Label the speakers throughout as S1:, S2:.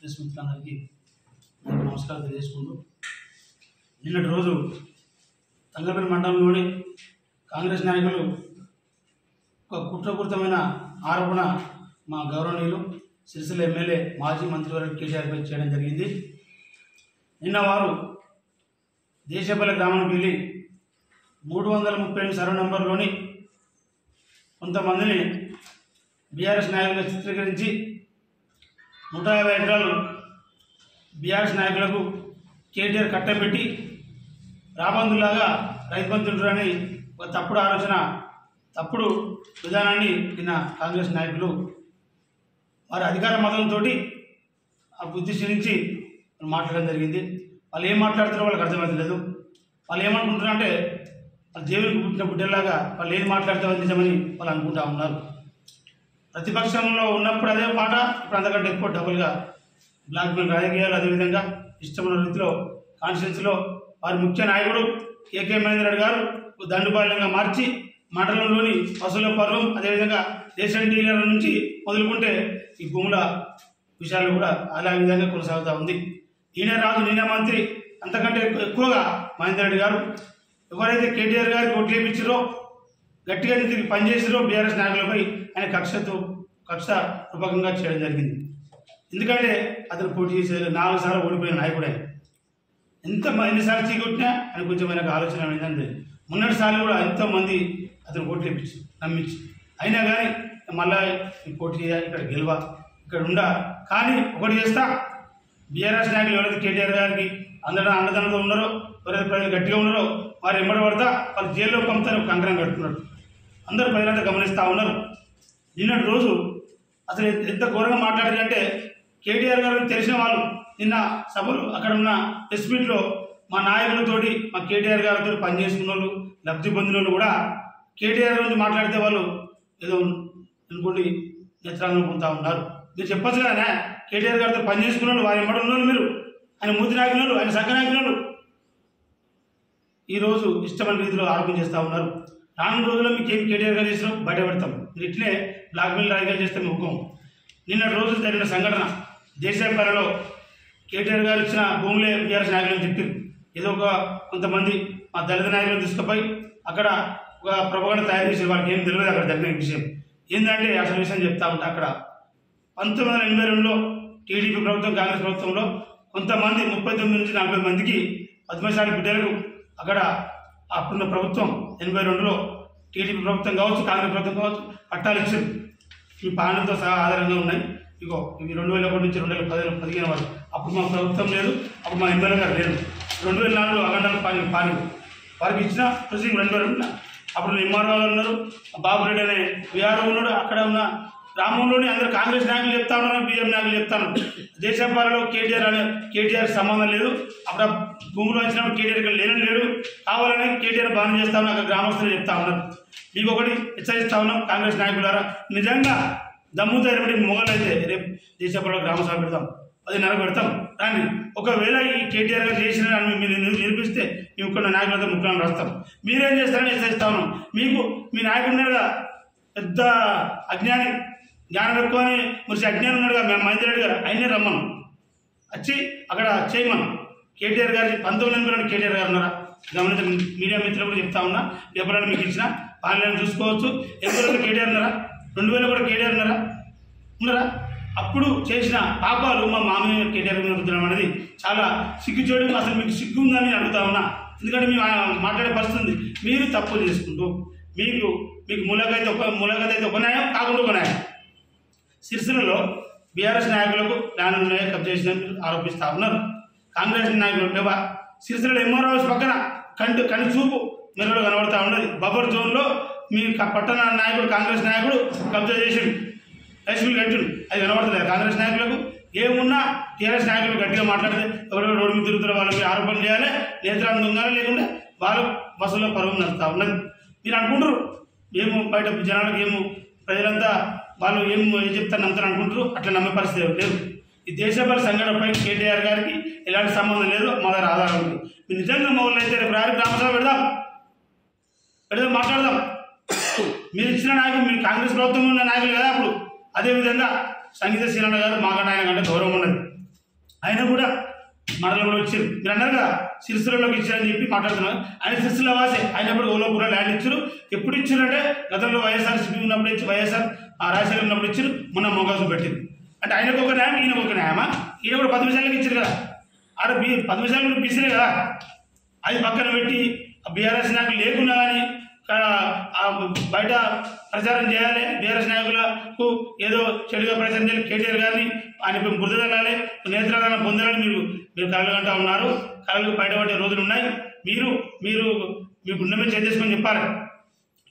S1: Press మిత్రులందరికీ నమస్కారం తెలియజేసుకుంటూ నిన్నటి రోజు తంగపల్లి మండలంలోని కాంగ్రెస్ నాయకులు ఒక కుట్రపూరితమైన ఆరోపణ మా గౌరవనీయులు సిరిసిల్ల ఎమ్మెల్యే మాజీ మంత్రివర్గ కేటీఆర్పై చేయడం జరిగింది. నిన్న వారు దేశపల్లి గ్రామానికి వెళ్ళి 332 సర్వ నంబర్లోని కొంతమందిని బీఆర్ఎస్ నాయకులు చిత్రీకరించి 150 ఎకరాలు బీఆర్ఎస్ నాయకులకు కేటీఆర్ కట్టబెట్టి రాబందులాగా రైతు బంధువులని ఒక తప్పుడు ఆలోచన, తప్పుడు విధానాన్ని నిన్న కాంగ్రెస్ నాయకులు వారి అధికార మతంతో ఆ బుద్ధి క్షీణించి మాట్లాడడం జరిగింది. వాళ్ళు ఏం మాట్లాడుతారో వాళ్ళకి అర్థమవుతలేదు. వాళ్ళు ఏమనుకుంటున్నారంటే వాళ్ళు దేవునికి పుట్టిన బిడ్డలాగా వాళ్ళు ఏది మాట్లాడితే నిజమని వాళ్ళు అనుకుంటా ఉన్నారు. ప్రతిపక్షంలో ఉన్నప్పుడు అదే మాట, ఇప్పుడు అంతకంటే ఎక్కువ డబుల్గా బ్లాక్మెయిల్ రాజకీయాలు, అదేవిధంగా ఇష్టమైన రీతిలో కాన్స్టిట్యూన్సీలో వారి ముఖ్య నాయకుడు కేకే మహేందర్ రెడ్డి గారు దండుపాలెంగా మార్చి మండలంలోని పశువుల పర్వం, అదేవిధంగా రేషన్ డీలర్ల నుంచి మొదలుకుంటే ఈ భూముల విషయాలు కూడా అలా విధంగా కొనసాగుతూ ఉంది. ఈయన రాజు నేనే మంత్రి, అంతకంటే ఎక్కువగా మహేందర్ రెడ్డి గారు ఎవరైతే కేటీఆర్ గారికి ఓట్లు వేయించారో గట్టిగా తిరిగి పనిచేసారో బీఆర్ఎస్ నాయకులపై ఆయన కక్ష రూపకంగా చేయడం జరిగింది. ఎందుకంటే అతను పోటీ చేసే 4 సార్లు ఓడిపోయిన నాయకుడే. ఎన్నిసార్లు చీకొట్టినా ఆయన కొంచెం ఆయనకు ఆలోచన ఏంటంటే మొన్నటిసార్లు కూడా ఎంతోమంది అతను ఓట్లు వేయించి నమ్మించి అయినా కానీ మళ్ళా పోటీ చేయాలి, ఇక్కడ గెలవ, ఇక్కడ ఉండా. కానీ ఒకటి చేస్తా, బీఆర్ఎస్ నాయకులు ఎవరైతే కేటీఆర్ గారికి అందరూ అండదండతో ఉన్నారో, ఎవరైతే ప్రజలు గట్టిగా ఉన్నారో వారు ఎమ్మడి పడతా వాళ్ళు జైల్లో పంపుతారు కంకణం కట్టుకున్నారు. అందరూ ప్రజలంతా గమనిస్తూ ఉన్నారు. నిన్నటి రోజు అసలు ఎంత ఘోరంగా మాట్లాడారంటే కేటీఆర్ గారు తెలిసిన వాళ్ళు నిన్న సభలు అక్కడ ఉన్న ప్రెస్ మీట్లో మా నాయకులతోటి, మా కేటీఆర్ గారితో పనిచేసుకున్న వాళ్ళు, లబ్ధి పొందిన వాళ్ళు కూడా కేటీఆర్ గురించి మాట్లాడితే వాళ్ళు ఏదో అనుకోండి నేత్రాలను పొందుతూ ఉన్నారు. మీరు చెప్పచ్చు కదా, కేటీఆర్ గారితో పనిచేసుకున్న వాళ్ళు, వారి ఎమ్మడి ఉన్న వాళ్ళు, మీరు ఆయన మూతి నాయకులు, ఆయన సంఘ నాయకులు ఈరోజు ఇష్టమైన రీతిలో ఆరోపణ చేస్తూ ఉన్నారు. రానున్న రోజుల్లో మీకు ఏం కేటీఆర్ గారు చేసినా బయటపడతాం. మీరు ఇట్లే బ్లాక్మెయిల్ రాజకీయాలు చేస్తే ముఖం. నిన్నటి రోజు జరిగిన సంఘటన దేశపల్లిలో కేటీఆర్ గారు ఇచ్చిన భూములే బీఆర్ఎస్ నాయకులను చెప్పారు. ఏదో కొంతమంది మా దళిత నాయకులను తీసుకుపోయి అక్కడ ఒక ప్రొపగండా తయారు చేసి వాళ్ళకి ఏం తెలియదు అక్కడ జరిగిన విషయం ఏంటంటే అసలు విషయం చెప్తా ఉంటే అక్కడ 1982లో టీడీపీ ప్రభుత్వం, కాంగ్రెస్ ప్రభుత్వంలో కొంతమంది 39 నుంచి 40 మందికి పద్మశాలి బిడ్డలకు అక్కడ అప్పుడున్న ప్రభుత్వం 82లో టీడీపీ ప్రభుత్వం కావచ్చు, కాంగ్రెస్ ప్రభుత్వం కావచ్చు పట్టాలు ఇచ్చారు. ఈ పాలనతో సహా ఆధారంగా ఉన్నాయి. ఇగో ఇవి 2001 నుంచి 2015 వరకు. అప్పుడు మా ప్రభుత్వం లేదు, అప్పుడు మా ఎమ్మెల్యే గారు లేదు. 2004లో అగండాలు పాని వారికి ఇచ్చిన ప్రొసీడింగ్ 2002 అప్పుడు ఎంఆర్ఓ ఉన్నారు, బాబురెడ్డి అనే విఆర్ఓ ఉన్నాడు. అక్కడ ఉన్న గ్రామంలోని అందరూ కాంగ్రెస్ నాయకులు చెప్తా ఉన్నారు, బీజేపీ నాయకులు చెప్తాను దేశపాలలో కేటీఆర్ సంబంధం లేదు. అప్పుడు భూములు వచ్చినప్పుడు కేటీఆర్ లేడు, కావాలని కేటీఆర్ బాగా చేస్తా ఉన్నా అక్కడ గ్రామస్తులు చెప్తా ఉన్నారు. మీకు ఒకటి హెచ్చరిస్తా ఉన్నాం, కాంగ్రెస్ నాయకులారా, నిజంగా దమ్ము తయారు మొగలు అయితే రేపు దేశపాలలో గ్రామ సభ పెడతాం, 10:30 పెడతాం. కానీ ఒకవేళ ఈ కేటీఆర్ గారు చేసిన మీరు నిరూపిస్తే మేము ఇక్కడ నాయకులతో ముఖ్యాలను రాస్తాం. మీరేం చేస్తారని హెచ్చరిస్తా ఉన్నాం. మీకు మీ నాయకుడు ఉన్నాడుగా పెద్ద అజ్ఞాని, జ్ఞానం ఎక్కువ అని మురిసి అజ్ఞానం ఉన్నాడుగా మేము మహేందర్ రెడ్డి గారు, ఆయనే రమ్మను వచ్చి అక్కడ చేయమను. కేటీఆర్ గారి 1980లో కేటీఆర్ గారు ఉన్నారా గమనించిన మీడియా మిత్రులు కూడా చెప్తా ఉన్నా, ఎప్పుడైనా మీకు ఇచ్చిన ఆన్లైన్ చూసుకోవచ్చు. ఎందుకంటే కేటీఆర్ ఉన్నారా, 2000 కూడా కేటీఆర్ ఉన్నారా. అప్పుడు చేసిన పాపాలు మా మామయ్య కేటీఆర్ మీద రుద్దడం అనేది చాలా సిగ్గుచేడు. అసలు మీకు సిగ్గు ఉందని అడుగుతా ఉన్నా. ఎందుకంటే మేము మాట్లాడే పరిస్థితి ఉంది. మీరు తప్పులు చేసుకుంటూ మీకు మూలకైతే ఒక న్యాయం, కాకుండా ఒక న్యాయం. సిరిసిల్లలో బీఆర్ఎస్ నాయకులకు ల్యాండ్ ఉన్నాయి, కబ్జా చేసినట్టు ఆరోపిస్తూ ఉన్నారు. కాంగ్రెస్ నాయకులు లేవా? సిరిసిల్లలో ఎంఆర్ఓ హౌస్ పక్కన కని చూపు మెరుగులో కనబడతా ఉన్నది. బఫర్ జోన్లో మీ పట్టణ నాయకుడు, కాంగ్రెస్ నాయకుడు కబ్జా చేసి రైస్మిల్ కట్టిండు, అది కనబడతలేదు కాంగ్రెస్ నాయకులకు. ఏమున్నా టీఆర్ఎస్ నాయకులు గట్టిగా మాట్లాడితే ఎవరెవరు రోడ్డు మీద తిరుగుతారో వాళ్ళకి ఆరోపణ చేయాలి, నేత్రాన్ని ఉండాలి, లేకుండా వాళ్ళు బస్సులో పరువు నడుస్తూ ఉన్నది. మీరు అనుకుంటారు ఏమో బయట జనాలకు ఏమో ప్రజలంతా వాళ్ళు ఏం చెప్తారు నమ్ముతారు అనుకుంటారు. అట్లా నమ్మే పరిస్థితి లేదు. ఈ దేశపల్లి సంఘటనపై కేటీఆర్ గారికి ఎలాంటి సంబంధం లేదు, మా దగ్గర ఆధారం ఉంది. మీరు నిజంగా మొదలు అయితే రేపు గ్రామసభ పెడదాం, మాట్లాడదాం. మీరు ఇచ్చిన నాయకులు మీ కాంగ్రెస్ ప్రభుత్వం ఉన్న నాయకులు కదా అప్పుడు. అదేవిధంగా సంగీత శ్రీరణ గారు మాకంటే ఆయన కంటే గౌరవం ఉన్నది. ఆయన కూడా మండలంలో వచ్చారు. మీరు అన్నారు కదా సిరిసిల్లలోకి ఇచ్చారని చెప్పి మాట్లాడుతున్నారు. ఆయన సిరిసిల్ల వాసే, ఆయన ఎప్పుడు ఓలోపుర ల్యాండ్ ఇచ్చారు. ఎప్పుడు ఇచ్చారంటే గతంలో వైఎస్ఆర్సీపీ ఉన్నప్పుడు ఇచ్చి వైఎస్ఆర్ రాజశేఖర్ ఉన్నప్పుడు ఇచ్చారు, మొన్న మొగాసు పెట్టింది. అంటే ఆయనకు ఒక న్యాయం, ఈయనకు ఒక న్యాయమా? ఈయన కూడా 10 నిమిషాలకి ఇచ్చారు కదా, ఆడ 10 నిమిషాలు బీసీలే కదా. అది పక్కన పెట్టి బీఆర్ఎస్ నాయకులు లేకున్నా కానీ బయట ప్రచారం చేయాలి, బీఆర్ఎస్ నాయకులకు ఏదో చెడుగా ప్రచారం చేయాలి, కేటీఆర్ గారిని ఆయన బురద వెళ్ళాలి, నేత్రాలను పొందాలని మీరు కళలు కంటా ఉన్నారు. కళలు బయటపడే రోజులు ఉన్నాయి. మీరు మీ గుండె మీద చేసుకొని చెప్పాలి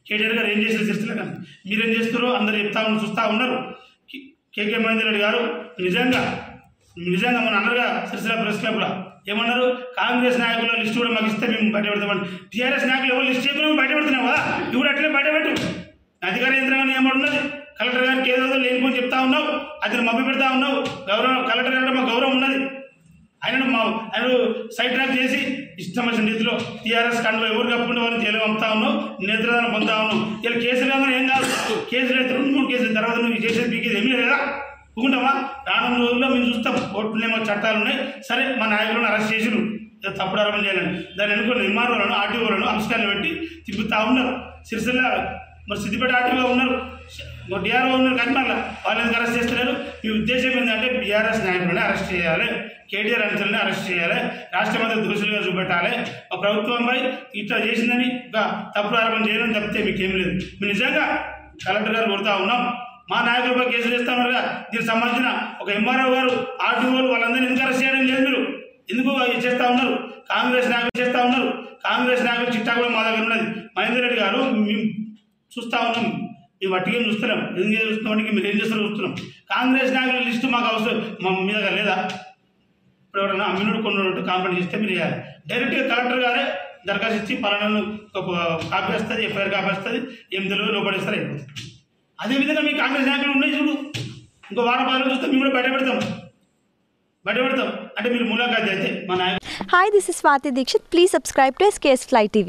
S1: కేటీఆర్ గారు ఏం చేశారు సిరిసిల్ల కానీ. మీరేం చేస్తారో అందరూ చూస్తూ ఉన్నారు. కేకే మహేందర్ రెడ్డి గారు నిజంగా మన అన్నగా సిరిసిల్ల ప్రెస్ క్లబ్లో ఏమన్నారు, కాంగ్రెస్ నాయకుల లిస్టు కూడా మాకు ఇస్తే మేము బయట పెడతామని. టీఆర్ఎస్ నాయకులు ఎవరు లిస్ట్ చేయకుండా బయట పెడుతున్నావు కదా, ఇప్పుడు అట్లే బయట పెట్టు. అధికార యంత్రాంగం ఏమన్నది, కలెక్టర్ గారికి ఏదో లేనిపోని చెప్తా ఉన్నావు, అతను మభ్య పెడతా ఉన్నావు. గౌరవం కలెక్టర్ గారు మాకు గౌరవం ఉన్నది. ఆయన సైడ్ ట్రాక్ చేసి ఇష్టం వచ్చిన రీతిలో టీఆర్ఎస్ కండలో ఎవరు కప్పుకుంటే వాళ్ళని జైలు పంపుతా ఉన్నావు, నేత్రదానం పొందుతా ఉన్నావు. ఇలా కేసులు కాగానే ఏం కాదు, కేసులు అయితే 2-3 కేసుల తర్వాత నువ్వు చేసేది మీకు ఏమీ లేదా? ఒప్పుకుంటామా? రానున్న రోజుల్లో మేము చూస్తాం. కోర్టులేమో చట్టాలు ఉన్నాయి, సరే మా నాయకులను అరెస్ట్ చేసిరు, తప్పుడు ఆరోపణ చేయాలని దాన్ని అనుకున్న ఎంఆర్ఓలను ఆర్టీఓలను అంశాలను పెట్టి తిప్పుతా ఉన్నారు. సిరిసిల్ల మరి సిద్దిపేట ఆర్టీఓ ఉన్నారు, డిఆర్ఓ ఉన్నారు, కన్మర్ల వాళ్ళని అరెస్ట్ చేస్తున్నారు. మీ ఉద్దేశం ఏంటంటే బీఆర్ఎస్ నాయకులని అరెస్ట్ చేయాలి, కేటీఆర్ అంశాలని అరెస్ట్ చేయాలి, రాష్ట్రమంతా దోషులుగా చూపెట్టాలి. ఆ ప్రభుత్వంపై ఇట్లా చేసిందని తప్పుడు ఆరోపణ చేయాలని తప్పితే మీకేం లేదు. మీరు నిజంగా కలెక్టర్ గారు కొడుతూ ఉన్నాం, మా నాయకులపై కేసులు చేస్తా ఉన్నారుగా. దీనికి సంబంధించిన ఒక ఎంఆర్ఓ గారు, ఆర్టీఓలు వాళ్ళందరినీ ఎందుకు అరెస్ట్ చేయడం లేదు? మీరు ఎందుకు చేస్తూ ఉన్నారు? కాంగ్రెస్ నాయకులు చేస్తూ ఉన్నారు. కాంగ్రెస్ నాయకులు చిట్టా కూడా మా దగ్గర ఉన్నది. మహేందర్ రెడ్డి గారు మేము చూస్తూ ఉన్నాం, మేము వట్టిగా చూస్తున్నాం. ఎందుకు చూస్తున్నాం, మీరు ఏం చేస్తారో చూస్తున్నాం. కాంగ్రెస్ నాయకుల లిస్టు మాకు అవసరం, మీ దగ్గర లేదా? ఇప్పుడు ఎవరైనా అమ్మినుడు కొన్నుడు కాంప్లైంట్ చేస్తే మీరు చేయాలి. డైరెక్ట్గా కలెక్టర్ గారే దరఖాస్తు ఇచ్చి పలానాను కాపీ వస్తుంది, ఎఫ్ఐఆర్ కాపీ వస్తుంది, 8 రోజులు లోపడిస్తారు, అయిపోతుంది. అదేవిధంగా మీ కాంగ్రెస్ నాయకులు ఉన్నాయి చూడు, ఇంకో వారం 10 రోజులు చూస్తే మేము కూడా బయట పెడతాం అంటే మీరు ములాఖాత్ చేస్తే మా నాయకులు.
S2: Hi, this is Swati Dikshit. Please subscribe to SKS Fly TV.